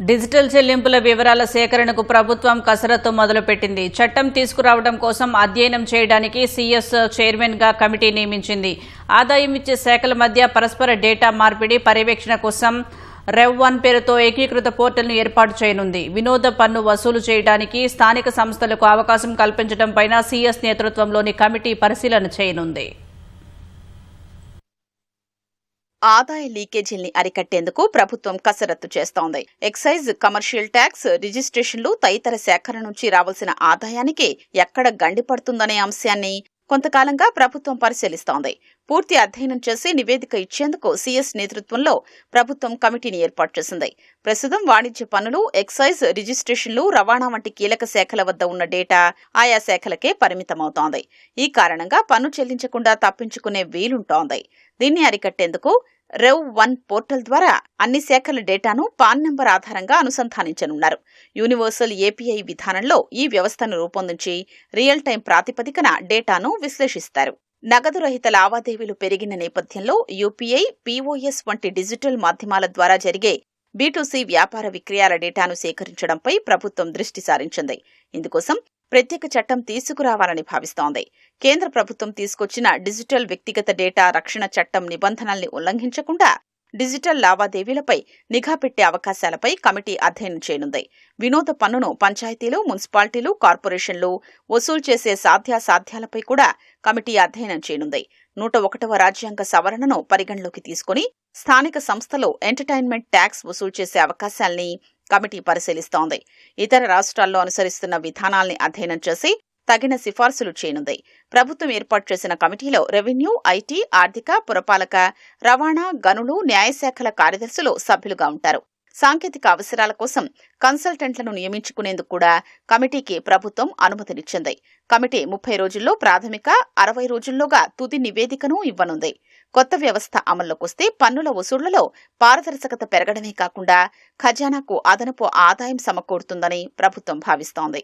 Digital చెల్లింపుల వివరాల సేకరణకు ప్రభుత్వం కసరత్తు మొదలుపెట్టింది. చట్టం తీసుకురావడం కోసం అధ్యయనం చేయడానికి సీఎస్ చైర్మన్గా కమిటీ నియమించింది. ఆదాయం ఇచ్చే శాఖల మధ్య పరస్పర డేటా మార్పిడి, పర్యవేక్షణ కోసం రెవ్1 పేరుతో ఏకీకృత పోర్టల్ను ఏర్పాటు చేయనుంది. వినోద పన్ను వసూలు చేయడానికి స్థానిక సంస్థలకు అవకాశం కల్పించడంపై సీఎస్ నేతృత్వంలోని కమిటీ పరిశీలన చేయనుంది. ఆదాయ లీకేజీల్ని అరికట్టేందుకు ప్రభుత్వం కసరత్తు చేస్తోంది. ఎక్సైజ్, కమర్షియల్ ట్యాక్స్, రిజిస్ట్రేషన్లు తదితర శాఖల నుంచి రావాల్సిన ఆదాయానికి ఎక్కడ గండి పడుతుందనే అంశాన్ని కొంతకాలంగా ప్రభుత్వం పరిశీలిస్తోంది. పూర్తి అధ్యయనం చేసి నివేదిక ఇచ్చేందుకు సీఎస్ నేతృత్వంలో ప్రభుత్వం కమిటీని ఏర్పాటు చేసింది. ప్రస్తుతం వాణిజ్య పన్నులు, ఎక్సైజ్, రిజిస్ట్రేషన్లు, రవాణా వంటి కీలక శాఖల వద్ద ఉన్న డేటా ఆయా శాఖలకే పరిమితమవుతోంది. ఈ కారణంగా పన్ను చెల్లించకుండా తప్పించుకునే వీలుంటోంది. దీన్ని అరికట్టేందుకు రెవ్1 పోర్టల్ ద్వారా అన్ని శాఖల డేటాను పాన్ నెంబర్ ఆధారంగా అనుసంధానించనున్నారు. యూనివర్సల్ ఏపీఐ విధానంలో ఈ వ్యవస్థను రూపొందించి రియల్ టైం ప్రాతిపదికన డేటాను విశ్లేషిస్తారు. నగదు రహిత లావాదేవీలు పెరిగిన నేపథ్యంలో యూపీఐ, పీఓఎస్ వంటి డిజిటల్ మాధ్యమాల ద్వారా జరిగే బీ2సీ వ్యాపార విక్రయాల డేటాను సేకరించడంపై ప్రభుత్వం దృష్టి సారించింది. ఇందుకోసం ప్రత్యేక చట్టం తీసుకురావాలని భావిస్తోంది. కేంద్ర ప్రభుత్వం తీసుకొచ్చిన డిజిటల్ వ్యక్తిగత డేటా రక్షణ చట్టం నిబంధనల్ని ఉల్లంఘించకుండా డిజిటల్ లావాదేవీలపై నిఘా పెట్టే అవకాశాలపై కమిటీ అధ్యయనం చేయనుంది. వినోద పన్నును పంచాయతీలు, మున్సిపాలిటీలు, కార్పొరేషన్లు వసూలు చేసే సాధ్యాసాధ్యాలపై కూడా కమిటీ అధ్యయనం చేయనుంది. 101వ రాజ్యాంగ సవరణను పరిగణలోకి తీసుకుని స్థానిక సంస్థలో ఎంటర్టైన్మెంట్ ట్యాక్స్ వసూలు చేసే అవకాశాల్ని కమిటీ పరిశీలిస్తోంది. ఇతర రాష్ట్రాల్లో అనుసరిస్తున్న విధానాల్ని అధ్యయనం చేసి తగిన సిఫార్సులు చేయనుంది. ప్రభుత్వం ఏర్పాటు చేసిన కమిటీలో రెవెన్యూ, ఐటీ, ఆర్థిక, పురపాలక, రవాణా, గనులు, న్యాయశాఖల కార్యదర్శులు సభ్యులుగా ఉంటారు. సాంకేతిక అవసరాల కోసం కన్సల్టెంట్లను నియమించుకునేందుకు కూడా కమిటీకి ప్రభుత్వం అనుమతినిచ్చింది. కమిటీ 30 రోజుల్లో ప్రాథమిక, 60 రోజుల్లోగా తుది నివేదికను ఇవ్వనుంది. కొత్త వ్యవస్థ అమల్లోకొస్తే పన్నుల వసూళ్లలో పారదర్శకత పెరగడమే కాకుండా ఖజానాకు అదనపు ఆదాయం సమకూరుతుందని ప్రభుత్వం భావిస్తోంది.